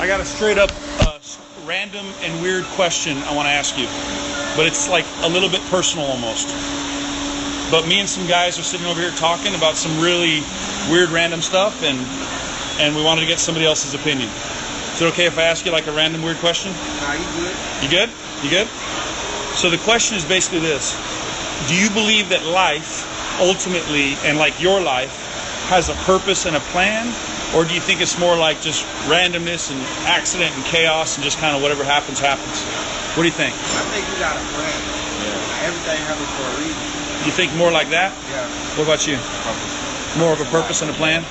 I got a straight up random and weird question I want to ask you, but it's like a little bit personal almost. But me and some guys are sitting over here talking about some really weird random stuff, and we wanted to get somebody else's opinion. Is it okay if I ask you like a random weird question? Nah, you good. You good? You good? So the question is basically this. Do you believe that life, ultimately, and like your life, has a purpose and a plan? Or do you think it's more like just randomness and accident and chaos and just kind of whatever happens, happens? What do you think? I think you got a plan. Yeah. Everything happens for a reason. You think more like that? Yeah. What about you? More of a purpose and a plan?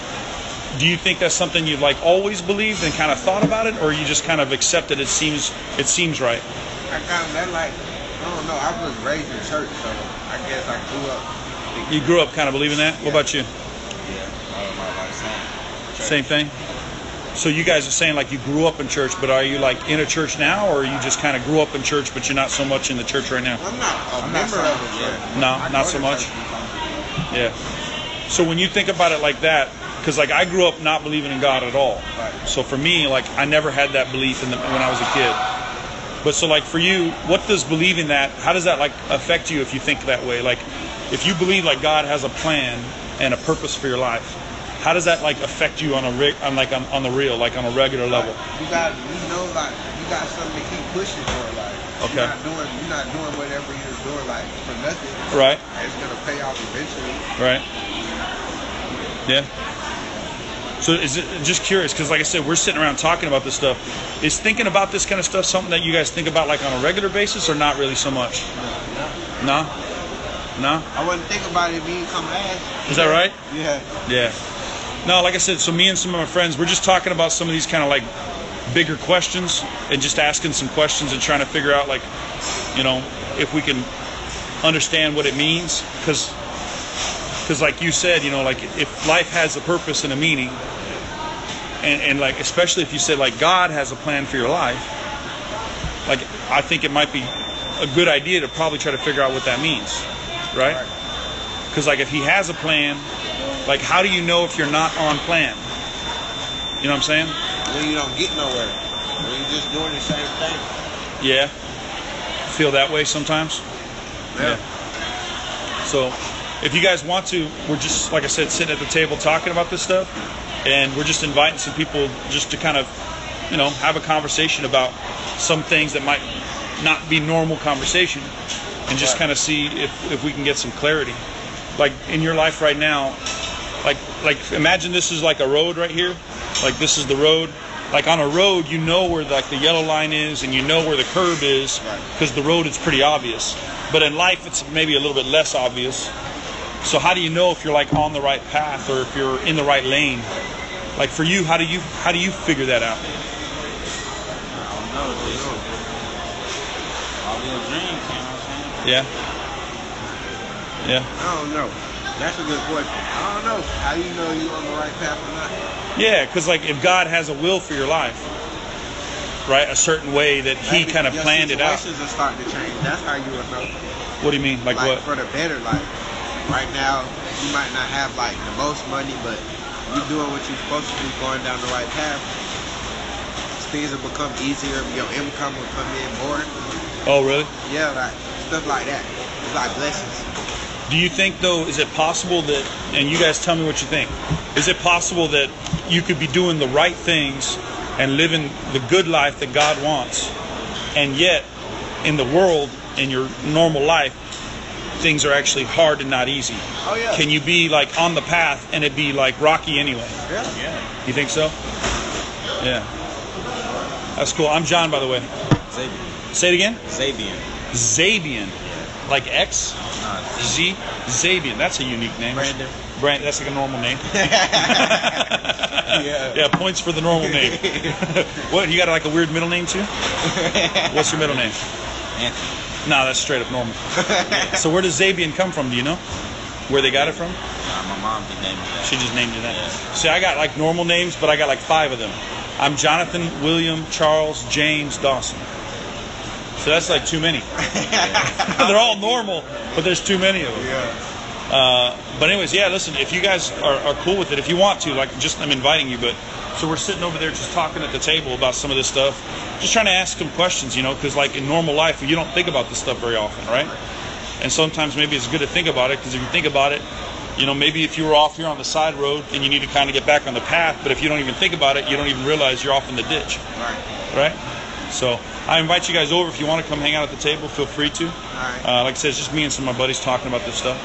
Do you think that's something you've like always believed and kind of thought about it, or you just kind of accept it seems right? I kind of that like, I don't know, I was raised in church, so I guess I grew up. You grew up kind of believing that? Yeah. What about you? Yeah, all my life, same thing? So you guys are saying like you grew up in church, but are you like in a church now, or you just kind of grew up in church, but you're not so much in the church right now? I'm not a member of it yet. No, not so much? Yeah. So when you think about it like that, because like I grew up not believing in God at all. Right. So for me, like I never had that belief when I was a kid. But so like for you, what does believing that, how does that like affect you if you think that way? Like if you believe like God has a plan and a purpose for your life, how does that like affect you on the real, like on a regular level? You got something to keep pushing for, like. Okay. You're not doing whatever you're doing like for nothing. Right. It's gonna pay off eventually. Right. Yeah. So is it just curious, because like I said, we're sitting around talking about this stuff. Is thinking about this kind of stuff something that you guys think about like on a regular basis, or not really so much? No. No. I wouldn't think about it being come last. Is that right? Yeah. Yeah. No, like I said, so me and some of my friends, we're just talking about some of these kind of like bigger questions and just asking some questions and trying to figure out like, you know, if we can understand what it means. Because like you said, you know, like if life has a purpose and a meaning, and like especially if you said like God has a plan for your life, like I think it might be a good idea to probably try to figure out what that means, right? Because like if he has a plan, like how do you know if you're not on plan? You know what I'm saying? When you don't get nowhere. When you're just doing the same thing. Yeah. Feel that way sometimes? Yeah. So if you guys want to, we're just, like I said, sitting at the table talking about this stuff, and we're just inviting some people just to kind of, you know, have a conversation about some things that might not be normal conversation, and just kind of see if we can get some clarity. Like in your life right now, like imagine this is like a road right here. Like this is the road. Like on a road, you know where like the yellow line is, and you know where the curb is, because the road is pretty obvious. But in life, it's maybe a little bit less obvious. So how do you know if you're like on the right path or if you're in the right lane? Like for you, how do you figure that out? I don't know. All your dreams, you know what I'm saying? Yeah. Yeah. I don't know. That's a good question. I don't know. How you know you're on the right path or not? Yeah, because like if God has a will for your life, right, a certain way that He kind of planned it out. Situations are starting to change. That's how you would know. What do you mean? Like what? For the better. Like right now, you might not have like the most money, but you're doing what you're supposed to do, going down the right path. Things will become easier. Your income will come in more. Oh, really? Yeah, like stuff like that. It's like blessings. Do you think, though, is it possible that, and you guys tell me what you think, is it possible that you could be doing the right things and living the good life that God wants, and yet in the world, in your normal life, things are actually hard and not easy? Oh, yeah. Can you be like on the path and it be like rocky anyway? Yeah. You think so? Yeah. That's cool. I'm John, by the way. Zabian. Say it again? Zabian. Zabian. Like X? Z? Zabian. That's a unique name. Brandon. That's like a normal name. Yeah, points for the normal name. What, you got like a weird middle name too? What's your middle name? Anthony. No, that's straight up normal. So where does Zabian come from? Do you know? Where they got it from? My mom just named me that. She just named you that. Yeah. See, I got like normal names, but I got like 5 of them. I'm Jonathan, William, Charles, James, Dawson. So that's like too many. They're all normal, but there's too many of them. Yeah. But anyways, yeah, listen, if you guys are cool with it, if you want to, like, just I'm inviting you, but so we're sitting over there just talking at the table about some of this stuff, just trying to ask some questions, you know, because like in normal life, you don't think about this stuff very often, right? And sometimes maybe it's good to think about it, because if you think about it, you know, maybe if you were off here on the side road and you need to kind of get back on the path, but if you don't even think about it, you don't even realize you're off in the ditch. Right? So I invite you guys over. If you want to come hang out at the table, feel free to. Like I said, it's just me and some of my buddies talking about this stuff.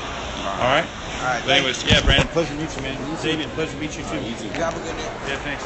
All right? All right. But anyways, yeah, Brandon, pleasure to meet you, man. Xavier, pleasure to meet you too. You have a good day. Yeah, thanks.